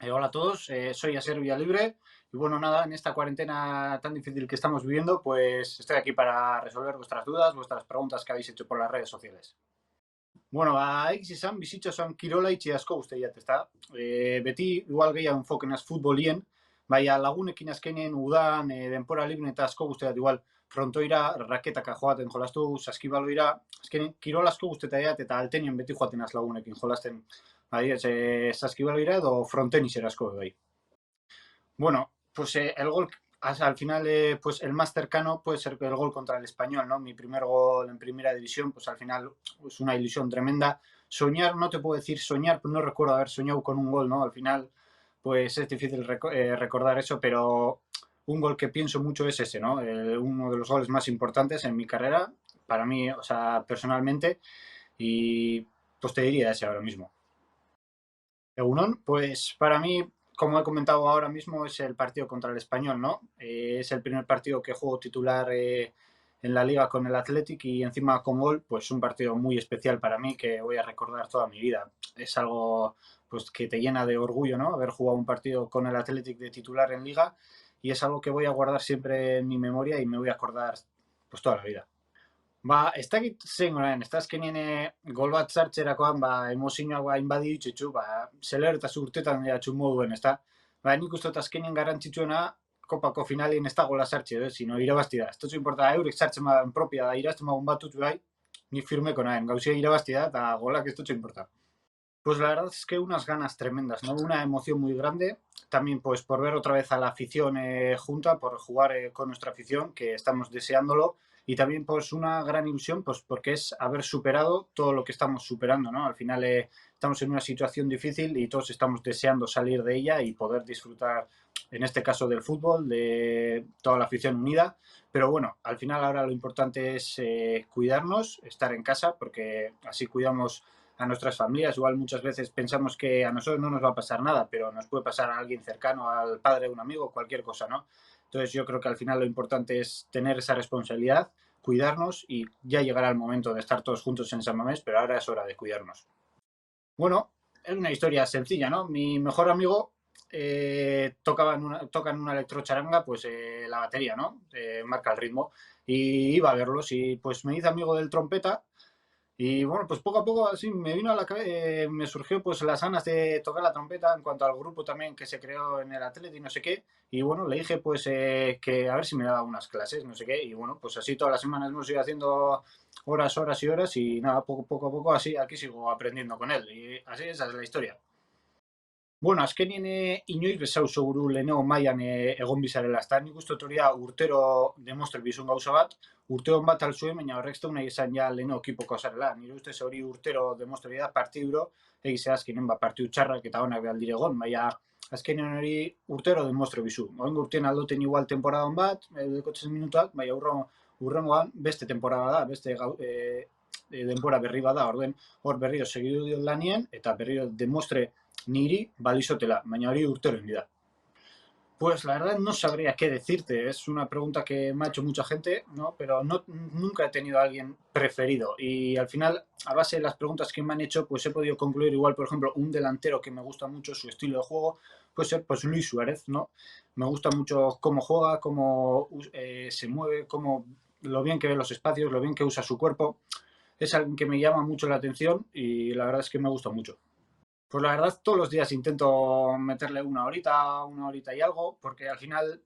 Hola a todos, soy Aser Villalibre y bueno, nada, en esta cuarentena tan difícil que estamos viviendo, pues estoy aquí para resolver vuestras dudas, vuestras preguntas que habéis hecho por las redes sociales. Bueno, X izan, bizitza kirola itxi asko guztiak, ezta? Beti igual gehiago enfokenaz futbolien, baina lagunekin azkenean udan, denpora libre eta asko guztiak igual frontoira, raketaka joaten jolastu, saskibaloira, azkenean kirol asko guztiak eta altenien beti joaten az lagunekin jolasten, saskibaloira edo frontenisera asko bai. Bueno, pues el gol, al final, pues el más cercano puede ser el gol contra el Español, ¿no? Mi primer gol en primera división, pues al final es una ilusión tremenda. Soñar, no te puedo decir soñar, pues no recuerdo haber soñado con un gol, ¿no? Al final, pues es difícil recordar eso, pero un gol que pienso mucho es ese, ¿no? Uno de los goles más importantes en mi carrera, para mí, o sea, personalmente, y pues te diría ese ahora mismo. Egunon, pues para mí, como he comentado ahora mismo, es el partido contra el Español, ¿no? Es el primer partido que juego titular en la liga con el Athletic y encima con gol, pues un partido muy especial para mí que voy a recordar toda mi vida. Es algo pues que te llena de orgullo, ¿no? Haber jugado un partido con el Athletic de titular en liga y es algo que voy a guardar siempre en mi memoria y me voy a acordar pues toda la vida. Ez dakit zein orain, ez da azkenien gol bat sartzerakoan, emozioak hain baditxu, zeler eta urtetan jatxu moduen, ez da? Nik uste dut azkenien garrantzitsuena, kopako finalien ez da gola sartxe, sino irabazti da. Ez dut importa, eurek sartzen badan propia da, irazten badan batut bai, ni firmeko nahen, gauzia irabazti da, eta golak ez dut importa. Pues la verdad es que unas ganas tremendas, ¿no? Una emoción muy grande. También, pues, por ver otra vez a la afición junta, por jugar con nuestra afición, que estamos deseándolo. Y también, pues, una gran ilusión, pues, porque es haber superado todo lo que estamos superando, ¿no? Al final estamos en una situación difícil y todos estamos deseando salir de ella y poder disfrutar, en este caso, del fútbol, de toda la afición unida. Pero bueno, al final ahora lo importante es cuidarnos, estar en casa, porque así cuidamos a nuestras familias. Igual muchas veces pensamos que a nosotros no nos va a pasar nada, pero nos puede pasar a alguien cercano, al padre de un amigo, cualquier cosa, ¿no? Entonces yo creo que al final lo importante es tener esa responsabilidad, cuidarnos y ya llegará el momento de estar todos juntos en San Mamés, pero ahora es hora de cuidarnos. Bueno, es una historia sencilla, ¿no? Mi mejor amigo toca en una electrocharanga, pues la batería, ¿no? Marca el ritmo. Y iba a verlos y pues me hice amigo del trompeta y bueno, pues poco a poco así me vino a la cabeza, me surgió pues las ganas de tocar la trompeta en cuanto al grupo también que se creó en el Atleti y no sé qué. Y bueno, le dije pues que a ver si me daba unas clases, no sé qué. Y bueno, pues así todas las semanas hemos ido haciendo horas, horas y horas y nada, poco a poco así aquí sigo aprendiendo con él. Y así esa es la historia. Bueno, azkenien inoiz bezau zoguru lehenengo mailan egon bizarela. Ez da, nik uste hori da urtero demostre bizun gauza bat, urte hon bat alzuen, baina horrek zeu nahi izan ja lehenengo ekipoko zarela. Nire ustez hori urtero demostre da partiduro, egize azkenen partidu txarrak eta honak behal egon, baina azkenen hori urtero demostre bizu. Oen urtean aldoten igual temporadon bat, dekotzen minutuak, baina urrengoan beste temporada da, beste denbora berri bada, orduen hor berriro segidu lanien, eta berriro demostre niri balizotela, baina hori urtero da. Pues la verdad no sabría qué decirte, es una pregunta que me ha hecho mucha gente, ¿no? Pero no, nunca he tenido a alguien preferido y al final, a base de las preguntas que me han hecho, pues he podido concluir igual, por ejemplo, un delantero que me gusta mucho su estilo de juego, puede ser pues Luis Suárez, ¿no? Me gusta mucho cómo juega, cómo se mueve, cómo lo bien que ve los espacios, lo bien que usa su cuerpo, es alguien que me llama mucho la atención y la verdad es que me gusta mucho. Pues la verdad, todos los días intento meterle una horita y algo, porque al final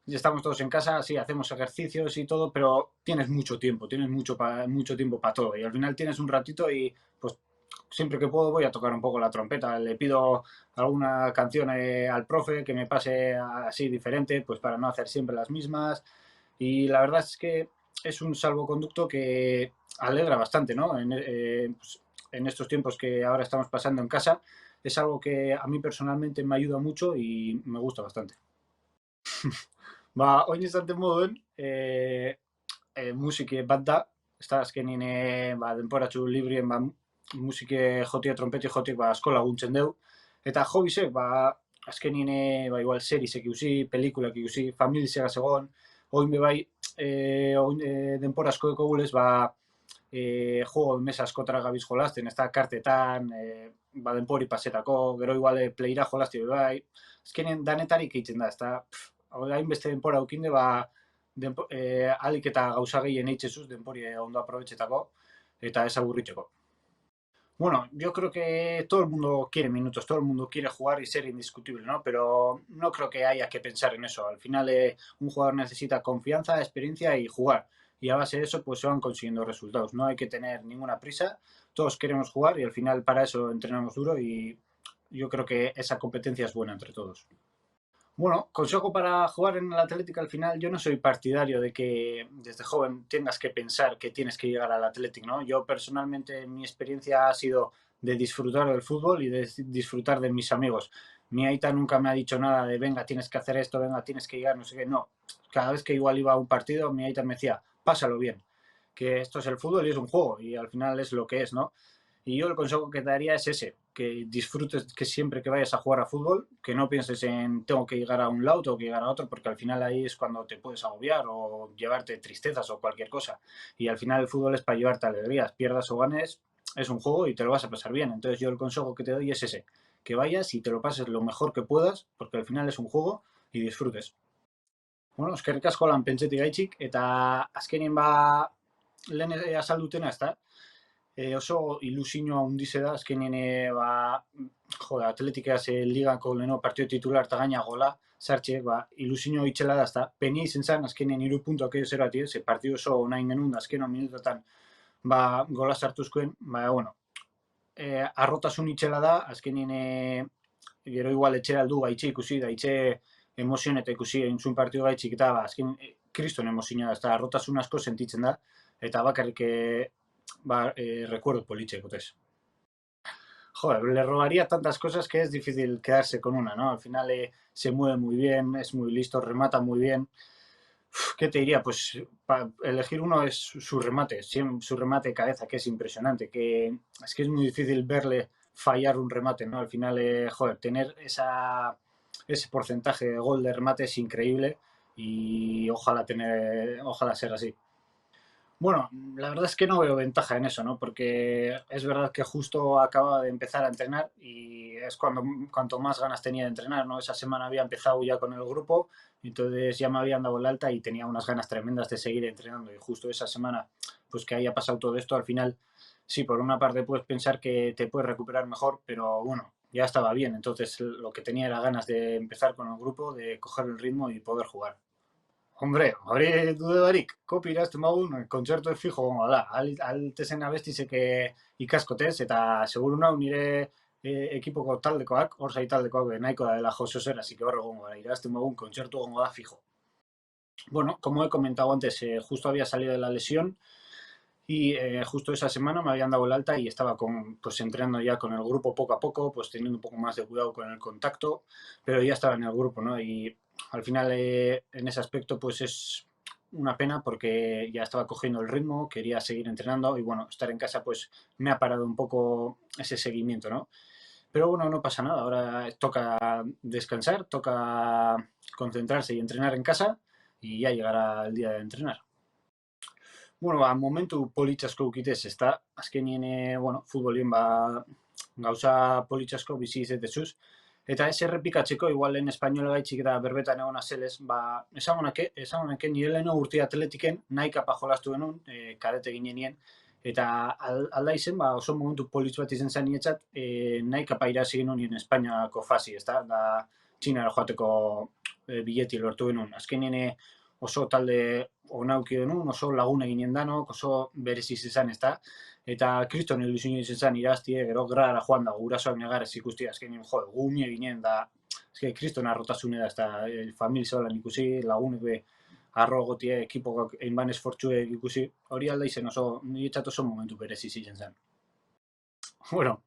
ya estamos todos en casa, sí, hacemos ejercicios y todo, pero tienes mucho tiempo, tienes mucho tiempo para todo. Y al final tienes un ratito y pues siempre que puedo voy a tocar un poco la trompeta. Le pido alguna canción al profe que me pase así diferente, pues para no hacer siempre las mismas. Y la verdad es que es un salvoconducto que alegra bastante, ¿no? Pues, en estos tiempos que ahora estamos pasando en casa, es algo que a mí personalmente me ayuda mucho y me gusta bastante. Oin izaten moduen, musike bat da, ez da, azkenin denporatxu librien musike jotia, trompeti jotiek asko laguntzen deu. Eta hobisek, azkenin igual serisek ikusi, pelikulak ikusi, familizega egon, oin be bai, denpora asko eko gulez, juego de mesa askotra gabiz jolasten, ez da kartetan, denbori pasetako, gero igual playera jolasti bai, azkenen danetarik egiten da, ez da, hainbeste denpora aukinde, alik eta gauza gehien eitzezuz denpori ondo aprobetxetako, eta ez aburritzeko. Bueno, yo creo que todo el mundo quiere minutos, todo el mundo quiere jugar y ser indiscutible, ¿no? Pero no creo que haya que pensar en eso. Al final, un jugador necesita confianza, experiencia y jugar. Y a base de eso, pues se van consiguiendo resultados. No hay que tener ninguna prisa. Todos queremos jugar y al final para eso entrenamos duro y yo creo que esa competencia es buena entre todos. Bueno, consejo para jugar en el Atlético al final, yo no soy partidario de que desde joven tengas que pensar que tienes que llegar al Atlético, ¿no? Yo personalmente mi experiencia ha sido de disfrutar del fútbol y de disfrutar de mis amigos. Mi Aita nunca me ha dicho nada de venga, tienes que hacer esto, venga, tienes que llegar, no sé qué, no. Cada vez que igual iba a un partido, mi Aita me decía, pásalo bien, que esto es el fútbol y es un juego y al final es lo que es, ¿no? Y yo el consejo que te daría es ese, que disfrutes que siempre que vayas a jugar a fútbol, que no pienses en tengo que llegar a un lado, tengo que llegar a otro, porque al final ahí es cuando te puedes agobiar o llevarte tristezas o cualquier cosa. Y al final el fútbol es para llevarte alegrías, pierdas o ganes, es un juego y te lo vas a pasar bien. Entonces yo el consejo que te doy es ese, que vayas y te lo pases lo mejor que puedas, porque al final es un juego y disfrutes. Bueno, eskerrik asko lan pentsetik gaitxik, eta azkenien lehen azaldutena, ez da? Oso ilusioa hundize da, azkenien Atletikaz ligako leheno partio titular eta gaina gola, sartxe, ilusio itxela da, ez da? Penia izen zen, azkenien 3 puntuak edo zerati, ze partio oso nahi genuen, azkeno minutotan gola sartuzkoen, bueno, arrotasun itxela da, azkenien gero igual etxera aldu gaitxe ikusi, gaitxe emozioen eta ikusi entzun partio gaitxik eta azken kriston emozioa da, ez da, arrotasun asko sentitzen da, eta bakarrik recuerdo politxekotez. Joder, le robaría tantas cosas que es difícil quedarse con una, ¿no? Al final se mueve muy bien, es muy listo, remata muy bien. ¿Qué te diría? Pues elegir uno es su remate, su remate de cabeza, que es impresionante, que es muy difícil verle fallar un remate, ¿no? Al final, joder, tener ese porcentaje de gol de remate es increíble y ojalá ser así. Bueno, la verdad es que no veo ventaja en eso, ¿no? Porque es verdad que justo acababa de empezar a entrenar y es cuanto más ganas tenía de entrenar, ¿no? Esa semana había empezado ya con el grupo, entonces ya me habían dado el alta y tenía unas ganas tremendas de seguir entrenando. Y justo esa semana, pues que haya pasado todo esto, al final, sí, por una parte puedes pensar que te puedes recuperar mejor, pero bueno, ya estaba bien. Entonces lo que tenía era ganas de empezar con el grupo, de coger el ritmo y poder jugar. Hombre, hori dude barik, kopi irazten bagun, kontzertu ez fijo gongo da. Altezen abestizek ikaskotez, eta seguru nau nire ekipoko taldekoak, orzai taldekoak nahiko da dela joso zer, así que horre gongo da, irazten bagun, kontzertu gongo da fijo. Bueno, como he comentado antes, justo había salido de la lesión y justo esa semana me habían dado el alta y estaba pues entrenando ya con el grupo poco a poco, pues teniendo un poco más de cuidado con el contacto, pero ya estaba en el grupo, ¿no? Y al final en ese aspecto pues es una pena porque ya estaba cogiendo el ritmo, quería seguir entrenando y bueno, estar en casa pues me ha parado un poco ese seguimiento, ¿no? Pero bueno, no pasa nada, ahora toca descansar, toca concentrarse y entrenar en casa y ya llegará el día de entrenar. Bueno, momentu politxasko ukitez, ez da, azkenien, futbolien, gauza politxasko bizi izetezuz, eta ez errepikatzeko, igual lehen espainola gaitxik eta berbetan egon azelez, esangonake nire leheno urte atletiken nahi kapa jolastu genuen, kadete ginenien, eta alda izen, oso momentu politx bat izen zen nietzat, nahi kapa irazi genuen Espainiako fasi, ez da Txinara joateko bileti lortu genuen. Azkenien oso talde onauki denun, oso lagun eginen danok, oso bereziz izan, ez da? Eta kriston ilusio izan iraztie, gero grara joan da, gurasoak negarez ikusti, azkenin, gune ginen, da, kriston arrotasune da, ez da, famili zolan ikusi, lagunek be, arro gotie, ekipokak einban esfortzue ikusi, hori alda izen oso, niretzat oso momentu bereziz izan zen. Bueno,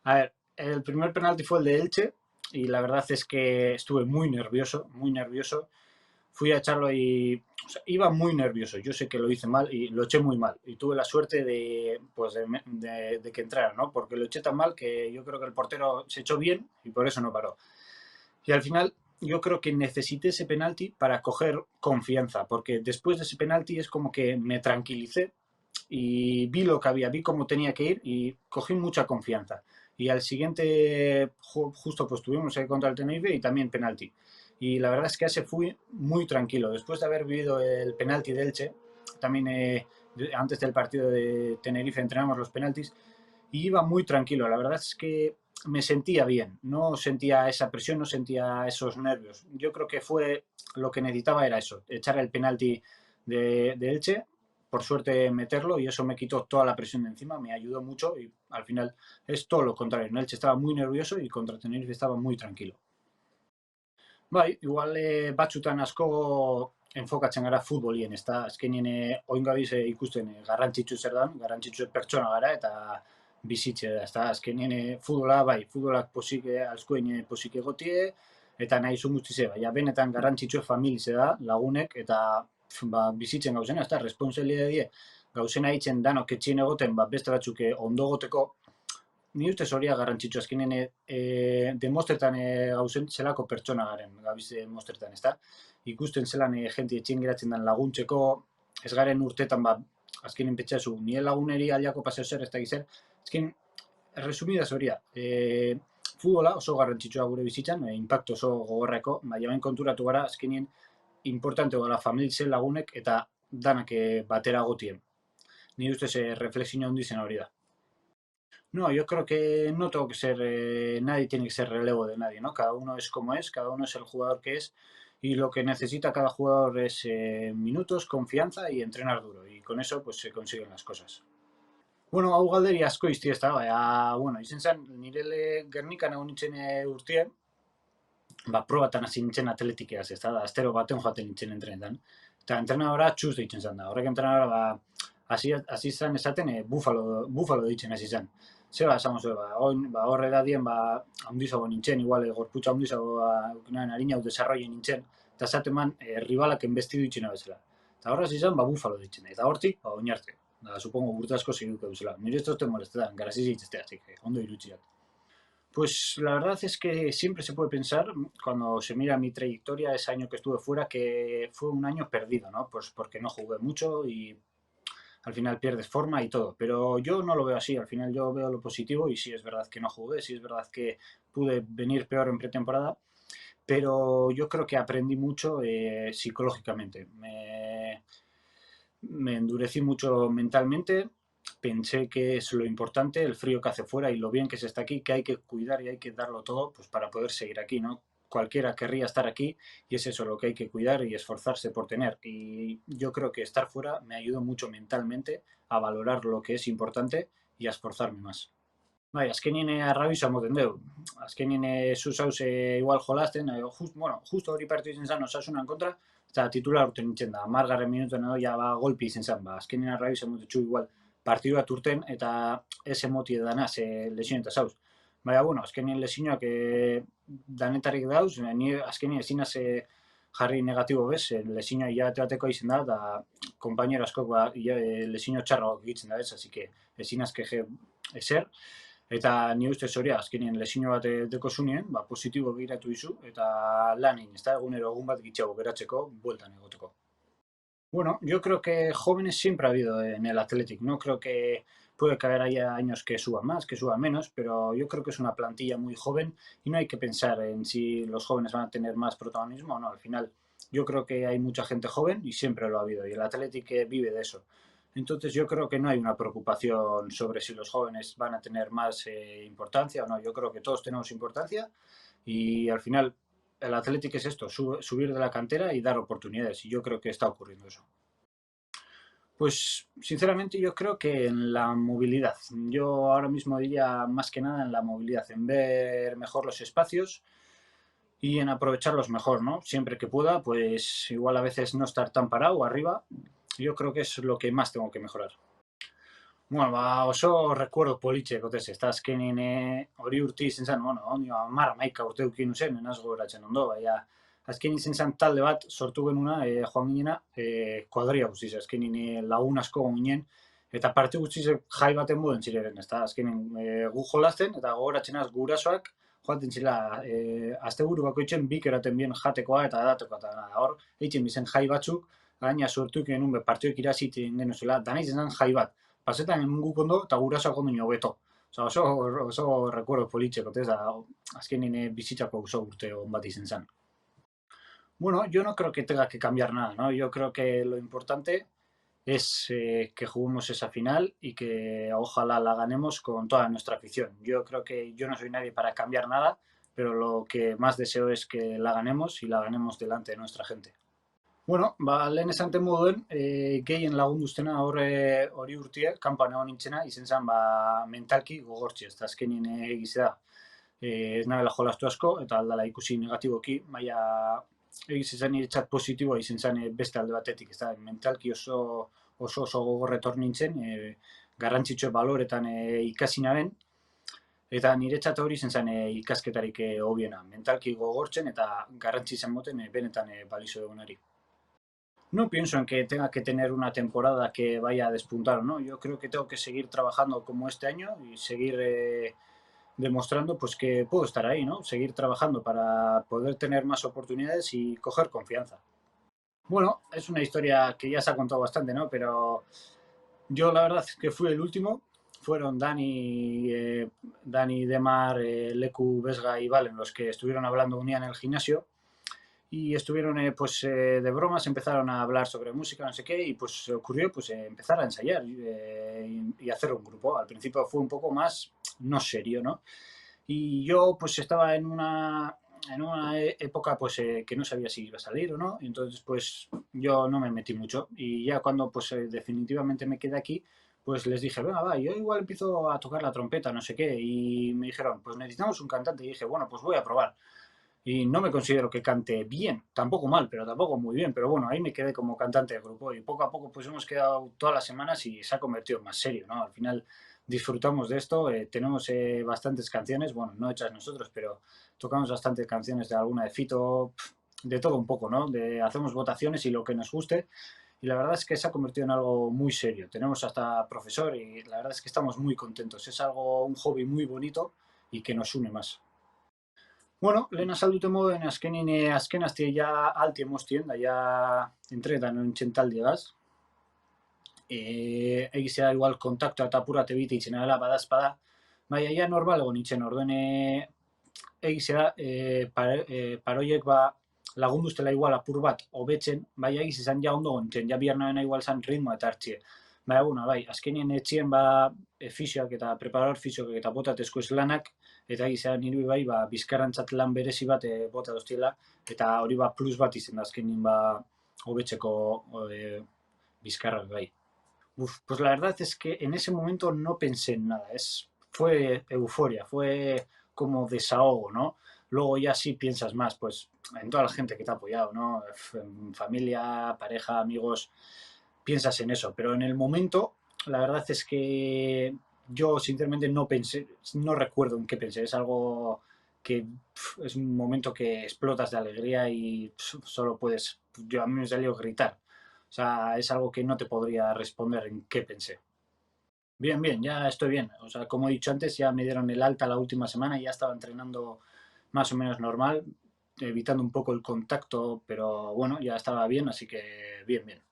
a ver, el primer penalti fue el de Elche, y la verdad es que estuve muy nervioso, fui a echarlo y iba muy nervioso. Yo sé que lo hice mal y lo eché muy mal. Y tuve la suerte de que entrara, ¿no? Porque lo eché tan mal que yo creo que el portero se echó bien y por eso no paró. Y al final yo creo que necesité ese penalti para coger confianza, porque después de ese penalti es como que me tranquilicé y vi lo que había, vi cómo tenía que ir y cogí mucha confianza. Y al siguiente, justo pues tuvimos el contra el Tenerife y también penalti. Y la verdad es que ese fui muy tranquilo. Después de haber vivido el penalti de Elche, también antes del partido de Tenerife entrenamos los penaltis y iba muy tranquilo. La verdad es que me sentía bien, no sentía esa presión, no sentía esos nervios. Yo creo que fue lo que necesitaba era eso, echar el penalti de Elche, por suerte meterlo y eso me quitó toda la presión de encima, me ayudó mucho y al final es todo lo contrario. Elche estaba muy nervioso y contra Tenerife estaba muy tranquilo. Bai, igual batzutan asko enfokatzen gara futbolien, ez da? Azkenien oin gabiz ikusten garrantzitsu zer dan, garrantzitsu pertsona gara eta bizitze da, ez da? Azkenien futbola, bai, futbolak posik, askoin posik egotie, eta nahi zun guztize, baina benetan garrantzitsu familize da, lagunek, eta bizitzen gauzena, ez da? Responsabilidade die, gauzena hitzen danok etxien egoten, beste batzuk ondo goteko, ni ustez hori garrantzitsua azkenen demostretan gauzen zelako pertsona garen gabiz demostretan, ezta? Ikusten zelan jente etxien geratzen den laguntzeko, ez garen urtetan azkenen petxazu, nire laguneri aliako paseo zer, ez da gizer, azken, resumidaz hori futbola oso garrantzitsua gure bizitzan, impacto oso gogorreko, baina ben konturatu gara azkenien importante gara familitzen lagunek eta danak batera gotien. Ni ustez reflexio handi zen hori da. No, yo creo que no tengo que ser, nadie tiene que ser relevo de nadie, ¿no? Cada uno es como es, cada uno es el jugador que es y lo que necesita cada jugador es minutos, confianza y entrenar duro y con eso pues se consiguen las cosas. Bueno, hau galderi asko izti ez da, bueno, izen zen, nire Gernikan egon nintzen urtie, probatan hasi nintzen atletikeaz, ez da, astero baten joaten nintzen entrenetan. Eta entrenadora txuz deitzen zen da, horrek entrenadora hasi zen esaten bufalo deitzen hasi zen. Zeba, esango zuen, horre da dien, handizago nintzen, igual, gorputza handizago, harina hau desarroien nintzen, eta esaten man, ribalak enbestidu itxena bezala. Eta horra hasi zen, bufalo deitzen, eta hortik, oinarte. Supongo, urte asko ziruko bezala. Nire ez dut molestetan, garazi zitzestea, ondo irutsiak. Pues la verdad es que siempre se puede pensar, cuando se mira mi trayectoria, ese año que estuve fuera, que fue un año perdido, ¿no? Pues porque no jugué mucho y al final pierdes forma y todo. Pero yo no lo veo así, al final yo veo lo positivo y sí es verdad que no jugué, sí es verdad que pude venir peor en pretemporada, pero yo creo que aprendí mucho psicológicamente. Me endurecí mucho mentalmente, pensé que es lo importante, el frío que hace fuera y lo bien que se está aquí, que hay que cuidar y hay que darlo todo pues para poder seguir aquí, ¿no? Cualquiera querría estar aquí y es eso lo que hay que cuidar y esforzarse por tener. Y yo creo que estar fuera me ayudó mucho mentalmente a valorar lo que es importante y a esforzarme más. Bai, azkenien arrabisa moten deu. Azkenien zuzauz igual jolasten, justo hori partidu izen zen Osasunan kontra, eta titular urten nintzen da, margarren minutuen edo, golpi izen zen, azkenien arrabisa motetxu igual partidu bat urten, eta ez emoti edana, ze lesioen eta zauz. Baina, bueno, azkenien lesioak danetarik dauz, ni azkenien ezinaz jarri negatibo bez, lesioa hilabete bateko izen da, eta kompainero askok lesio txarra egitzen da ez, así que ezinaz keje ezer. Eta ni ustez hori azkenien lesio bat deko zunien, positibo begiratu dizu, eta lan egin, ez da, egunero egun bat gitxago geratzeko, bueltan egoteko. Bueno, yo creo que jóvenes siempre ha habido en el Athletic, no creo que puede que haya años que suban más, que suban menos, pero yo creo que es una plantilla muy joven y no hay que pensar en si los jóvenes van a tener más protagonismo o no. Al final, yo creo que hay mucha gente joven y siempre lo ha habido y el Athletic vive de eso. Entonces yo creo que no hay una preocupación sobre si los jóvenes van a tener más importancia o no. Yo creo que todos tenemos importancia y al final el Athletic es esto, subir de la cantera y dar oportunidades y yo creo que está ocurriendo eso. Pues sinceramente yo creo que en la movilidad. Yo ahora mismo diría más que nada en la movilidad, en ver mejor los espacios y en aprovecharlos mejor, ¿no? Siempre que pueda, pues igual a veces no estar tan parado arriba. Yo creo que es lo que más tengo que mejorar. Bueno, oso recuerdo politxe gotez, ez da azkenin hori urti izen zen, amara maika urte dukin zen, enaz gogoratzen ondo, baina azken izen zen talde bat sortu genuna, joan ginena, kuadria guztiz, azkenin lagun asko ginen, eta parte guztiz jai baten moden ziren, ez da, azkenin gu jolazten, eta gogoratzen az gurasoak, joaten zila, asteburu bakoitzen bik eraten bien jatekoa eta datekoa, eta hor, eitzen bizen jai batzuk, gaina sortu genuen partioek irazitzen genuzela, dana izan zen jai bat. Pasetan guk ondo, eta gurasoak ondo nio beto. Oso recuerdo politxeko, ez da, azkenin bizitzako oso urte on bat izan zen. Bueno, yo no creo que tenga que cambiar nada, ¿no? Yo creo que lo importante es que juguemos esa final y que ojalá la ganemos con toda nuestra afición. Yo creo que yo no soy nadie para cambiar nada, pero lo que más deseo es que la ganemos y la ganemos delante de nuestra gente. Bueno, lehen esan moduen, gehien lagunduztena hori urtie, kanpoan egon nintzena, izen zen, mentalki gogortzi, ez da azkenin egizea ez nabela jolastu asko, eta aldala ikusi negatiboki, baina egiz izan niretzat positiboa izen zen beste alde batetik, ez da, mentalki oso gogorretor nintzen, garrantzitsue baloretan ikasi naben, eta niretzat hori izen zen ikasketarik hobiena, mentalki gogortzen eta garrantzi izan moten benetan balizo egunari. No pienso en que tenga que tener una temporada que vaya a despuntar, ¿no? Yo creo que tengo que seguir trabajando como este año y seguir demostrando pues que puedo estar ahí, ¿no? Seguir trabajando para poder tener más oportunidades y coger confianza. Bueno, es una historia que ya se ha contado bastante, ¿no? Pero yo la verdad es que fui el último. Fueron Dani, Demar, Leku, Vesga y Valen los que estuvieron hablando un día en el gimnasio. Y estuvieron de bromas, empezaron a hablar sobre música, no sé qué, y pues se ocurrió pues empezar a ensayar y hacer un grupo. Al principio fue un poco más no serio, ¿no? Y yo pues estaba en una época pues que no sabía si iba a salir o no, y entonces pues yo no me metí mucho. Y ya cuando pues definitivamente me quedé aquí, pues les dije, venga, va, yo igual empiezo a tocar la trompeta, no sé qué, y me dijeron, pues necesitamos un cantante, y dije, bueno, pues voy a probar. Y no me considero que cante bien, tampoco mal, pero tampoco muy bien. Pero bueno, ahí me quedé como cantante de grupo y poco a poco pues hemos quedado todas las semanas y se ha convertido en más serio, ¿no? Al final disfrutamos de esto, tenemos bastantes canciones, bueno, no hechas nosotros, pero tocamos bastantes canciones de alguna de Fito, de todo un poco, ¿no? Hacemos votaciones y lo que nos guste. Y la verdad es que se ha convertido en algo muy serio. Tenemos hasta profesor y la verdad es que estamos muy contentos. Es un hobby muy bonito y que nos une más. Bueno, lehen azaldute moduen azken astie ja alti emostien, da ja entretan nintzen taldiegaz. Egizea igual kontaktua eta apurate bite itzen dela badazpada, baina ja normal egon nintzen, orduen egizea paroiek lagunduztela igual apur bat hobetzen, bai egiz izan ja ondo gontzen, ja bihar nabena igual zan ritmoa eta hartzie. Baina, bueno, bai, azkenien etxien fisioak eta preparador fisioak eta botatezko eslanak, eta egizea niri bai, bizkarrantzat lan berezi bat bota doztiela, eta hori plus bat izan da azkenin hobetzeko bizkarrak bai. Pues la verdad es que en ese momento no pensé en nada, fue euforia, fue como desahogo, ¿no? Luego ya sí piensas más, pues, en toda la gente que te ha apoyado, ¿no? En familia, pareja, amigos, piensas en eso, pero en el momento, la verdad es que yo sinceramente no pensé, no recuerdo en qué pensé, es algo que es un momento que explotas de alegría y solo puedes, a mí me salió gritar. O sea, es algo que no te podría responder en qué pensé. Bien, bien, ya estoy bien. O sea, como he dicho antes, ya me dieron el alta la última semana y ya estaba entrenando más o menos normal, evitando un poco el contacto, pero bueno, ya estaba bien, así que bien, bien.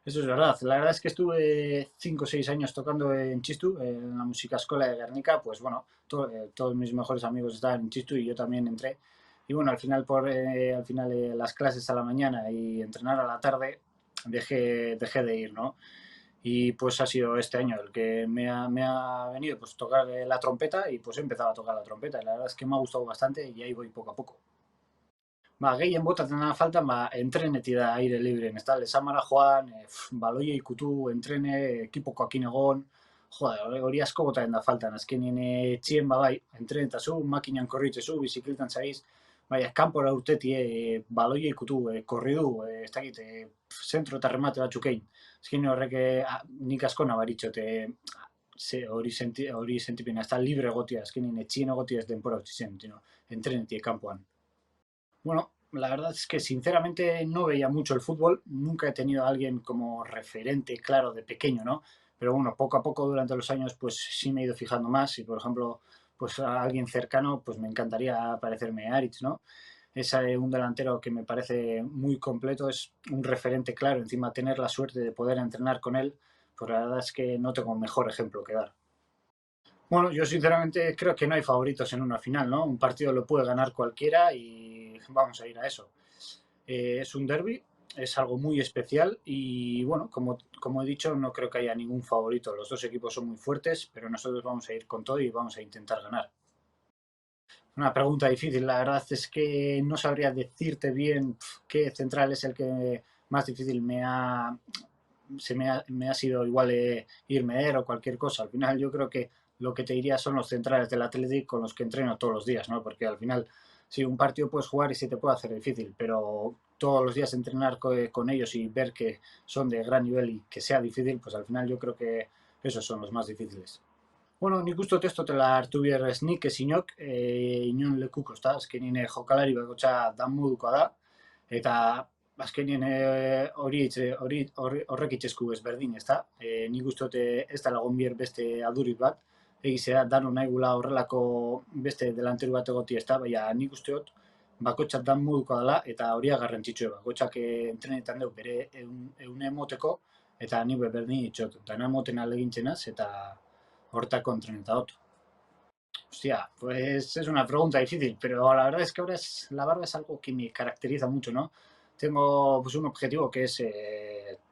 Eso es verdad. La verdad es que estuve 5 o 6 años tocando en Chistu, en la música escuela de Guernica. Pues bueno, todos mis mejores amigos estaban en Chistu y yo también entré. Y bueno, al final las clases a la mañana y entrenar a la tarde dejé de ir, ¿no? Y pues ha sido este año el que me ha venido pues tocar la trompeta y pues he empezado a tocar la trompeta. Y la verdad es que me ha gustado bastante y ahí voy poco a poco. Gehien botatzen da faltan, entreneti da aire libren, ez da, lesamara joan, baloia ikutu, entrene, ekipokoakin egon, hori asko botatzen da faltan, azkenien etxien bai, entrenetazu, makinan korritzezu, bizikletan zaiz, bai, kanpora urteti, baloia ikutu, korridu, ez dakit, zentro eta remate batzukein. Azken horrek nik asko nabaritxot, hori sentipena, ez da libre egotia, azkenien etxien egotia ez denpora utzi zen, entreneti kanpoan. Bueno, la verdad es que sinceramente no veía mucho el fútbol, nunca he tenido a alguien como referente claro de pequeño, ¿no? Pero bueno, poco a poco durante los años pues sí me he ido fijando más y por ejemplo pues a alguien cercano pues me encantaría parecerme a Aritz, ¿no? Es un delantero que me parece muy completo, es un referente claro. Encima, tener la suerte de poder entrenar con él, pues la verdad es que no tengo mejor ejemplo que dar. Bueno, yo sinceramente creo que no hay favoritos en una final, ¿no? Un partido lo puede ganar cualquiera y vamos a ir a eso. Es un derby, es algo muy especial y bueno, como he dicho, no creo que haya ningún favorito. Los dos equipos son muy fuertes, pero nosotros vamos a ir con todo y vamos a intentar ganar. Una pregunta difícil, la verdad es que no sabría decirte bien qué central es el que más difícil me ha sido igual Irmeer o cualquier cosa. Al final yo creo que lo que te diría son los centrales del Athletic con los que entreno todos los días, ¿no? Porque al final, sí, un partido puedes jugar y se te puede hacer difícil, pero todos los días entrenar con ellos y ver que son de gran nivel y que sea difícil, pues al final yo creo que esos son los más difíciles. Bueno, nik uste dut ez dutela hartu behar ez nik ezinok, inon lekuko, ezta? Azkenien jokalari bakotxa dan modukoa da, eta azkenien horrek itxesku ezberdin, ezta? Nik uste dut ez da lagun bier beste adurit bat, egizea dano nahi gula horrelako beste delanteru bat egoti, ezta? Baina nik uste dut bakotxa dan modukoa dela eta horia garrantzitsue, bakotxak entrenetan dugu bere eune emoteko, eta nik berdin itxot, dana emoten alegintzenaz, eta hortako entrenador. Hostia, pues es una pregunta difícil, pero la verdad es que ahora la barba es algo que me caracteriza mucho, ¿no? Tengo pues un objetivo que es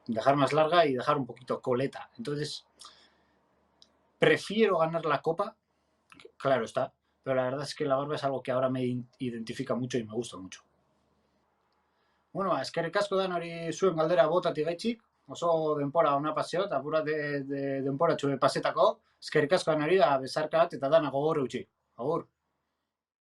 dejar más larga y dejar un poquito coleta. Entonces, prefiero ganar la copa, claro está, pero la verdad es que la barba es algo que ahora me identifica mucho y me gusta mucho. Bueno, eskerrik asko dan hori zuen galdera botatik gaitxik, oso denpora ona paseo, eta apura denpora txue pasetako, eskerrik asko dan hori da bezarka bat eta dana gogor eutxi. Agur.